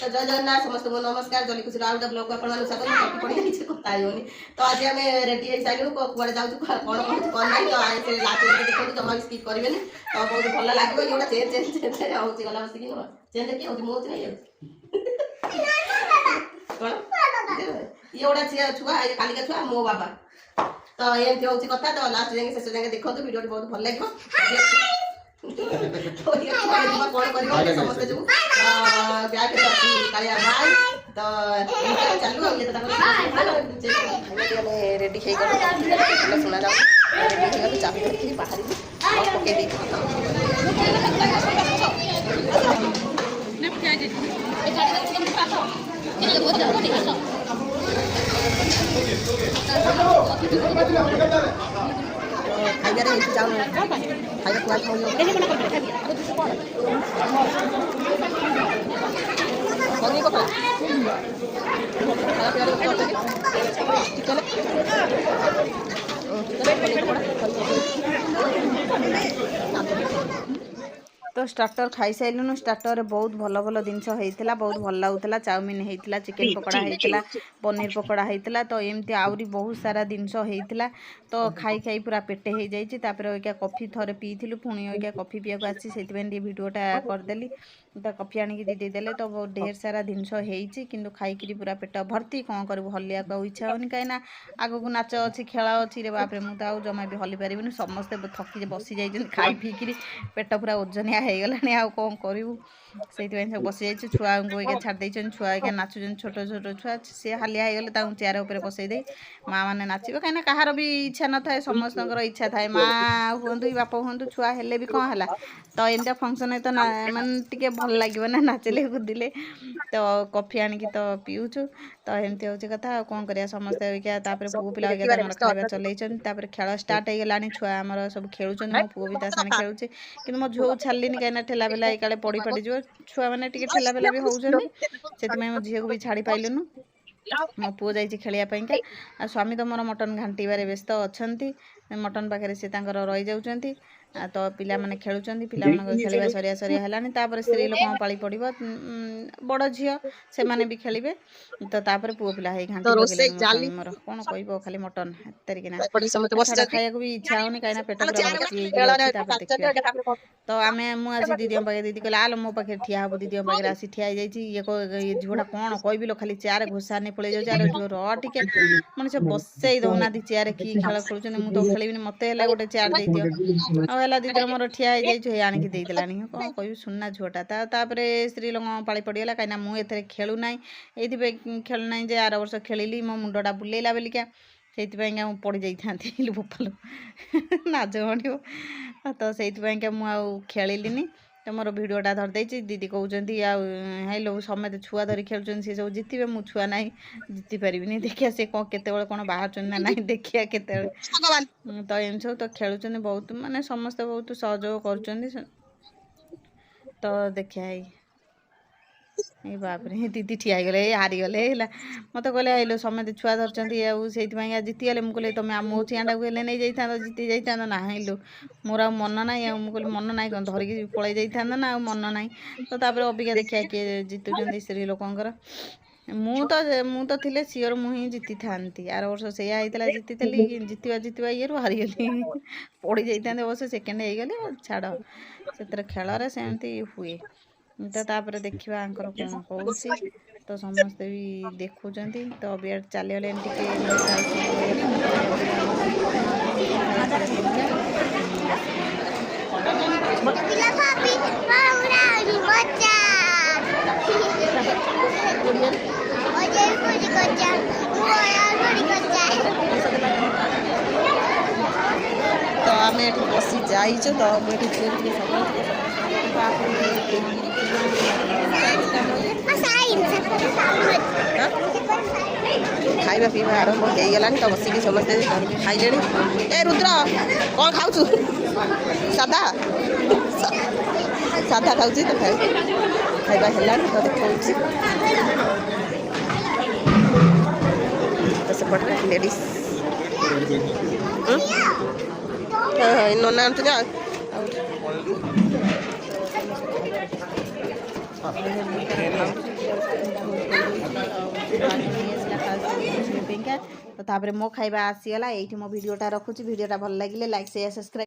तो जय जगन्नाथ समस्त को नमस्कार जल्दी खुशी आउट ब्लॉग को अपन स्वागत पड़ी किसी कथा होनी तो आज आम रेडी हो सारे कुआड़े जाऊँ कौन कौन कौन नहीं तो से लास्ट देखो जमा भी स्किप करेंगे तो बहुत भल लगे ये चेंज चेंज चेंज होती गला बस चेंज किए होती मुझे नहीं कौन ये गोटा छुआ कालिका छुआ मो बाबा तो एमती हूँ कथा तो लास्ट जाए शेष जाए देखो वीडियो बहुत भल लगे कौन कर समस्त जो ब्याग कालिया भाई तो चलू रेडी शुणा जाऊ चाबी बाहर पकई खाइबार जाऊन खाइबा तो स्टार्टर खाई सारूँ स्टार्टर बहुत भल भल जिनस होता बहुत भल लगुला चाउमिन होता चिकेन पकोड़ा होता पनीर पकोड़ा होता तो एमती आहरी बहुत सारा जिनस होता तो खाई खाई पूरा पेटे हो जापर कॉफी थोड़े पीलु पुणी कॉफी पीवा आसी से भिडियोटा करदेली तो कॉफी आणिक देदेले तो बहुत ढेर सारा जिनस होती कि खाई पूरा पेट भर्ती कौन करूँ हलिया को इच्छा होनी कहीं आग को नाच अच्छी खेल अच्छी रे बापरे मुझे जमा भी हली पारि समस्ते थकी बसी जाइए खाई पीकि पेट पूरा ओजनिया हो गलानी आ कौन करूँ से सब बसी जाइए छुआ को छाड़ी छुआ नाचुन छोट छोट छुआ सी हालिया होगले चेयर उपर बसईदे माँ मैंने नाचो कहीं कहार भी इच्छा न था समस्त इच्छा थाए माँ हूँ बाप हूँ छुआ हेले भी कौन है तो एमती फंक्शन तो मानते भल लगे ना नाचले कूदिले तो कॉफी आणिक तो पीऊचु तो एमती हूँ कथा कौन कर समस्ते पु पिला खाଇବା चलते खेल स्टार्ट हो गला छुआ आमर सब खेलुं मो पु भी सामने खेलुचे कि मो झील छाड़िनी कहीं ठेला पेला काले पड़ी पड़ीज छुआ मैंने ठेला पेला भी होती से मो झील को भी छाड़ी पाइलुनु मो पुओ जाइए खेलवाई आ स्वामी तो मोर मटन घांटार व्यस्त अच्छा मटन पाखे सी रही जाऊँच तो पिला माने खेलुचंदी पिला मन खेलवा सरिया सरिया हलानी तापर स्त्री लोक पाली पड़िबो बड़ झियो से माने भी खेलिबे तो तापर पुओ पिला हे घांटी लगेले मोर कोन कहइबो खाली मटन तरिके ना खाया को भी इच्छा होनी काइना पेट पूरा बसी तापर तो आमे मु आसी दीदी पाखे दीदी कहला आलो मो पाखे ठिया हबो दीदी पाखे आसी ठिया हो जाइछि ये झोड़ा कोन कहबिलो खाली चेयर घोषा ने पळे जाउ चार जो र टिके मनुष्य बसई दउना दी चेयर की खेल खेलुचन मु तो खेलिबिनी मते हेला गोटे चेयर दे दियो आ दीदी मोर ठिया हो आणिक देदेलानी कौन कह सुना झुआटा तापर स्त्री लोक पाली पड़गला कहीं मुझे खेलु ना ये खेलु ना जे आर वर्ष खेलिली मो मुंडा बुलेला बेलिका से पड़ जाती भोपाल नाच मड़ो तो से खेलिनी तो मोर भिडटा धरदे दीदी कहते आलो समस्त छुआ धरी खेलुन सी सब जितबे मु छुआ ना जिति पारि देखिया से कौन केत कौन बाहर ना ना देखिया केत तो एम सब तो खेलुन बहुत माने समस्त बहुत सहयोग कर तो देखिया ये बाप रे दीदी ठिया गले हारीगले मत कहले आइलो समस्त छुआ धरती से जीतीगले मुझे तुम मो चिआटा को नहीं जाता जीती जाता ना लो मोर मन ना मुझे मन ना कौन धरिकी पलि जाता ना मन ना तो तापर अबिका देखिया किए जीतुं स्त्री लोकंर मु तो थिले सियोर मुझे जीति था आर वर्ष से जीति जीतवा जीतवा ये हारीगली पड़ जाता बस सेकेंड हो गले छाड़ से खेल सेमती हुए तो तापर देखा आंकर कौन कौन तो समस्ते भी देखुं तो अभी चलीगले तो आम बसी जाइए तो खाଇବା ପିଇବା ଆରମ୍ଭ ହେଇଗଲାଣି ତ ବସିକି ସମସ୍ତେ ଖାଇଲେଣି ଏ ରୁଦ୍ର କ'ଣ ଖାଉଛୁ ସାଧା ସାଧା ଖାଉଛି ତ ଖାଇବା ହେଲାଣି ତ ଦେଖାଉଛି ତ ସେପଟେ ଲେଡ଼ିଜ୍ ନନା ଆଣୁଛୁ ନା ଆଜି ନେଇ ଆସିଲା ଖାଇବା ତ ତାପରେ ମୋ ଖାଇବା ଆସିଗଲା। ଏଇଠି ମୋ ଭିଡ଼ିଓଟା ରଖୁଛି। ଭିଡ଼ିଓଟା ଭଲ ଲାଗିଲେ ଲାଇକ୍ ସେୟାର ସବସ୍କ୍ରାଇବ୍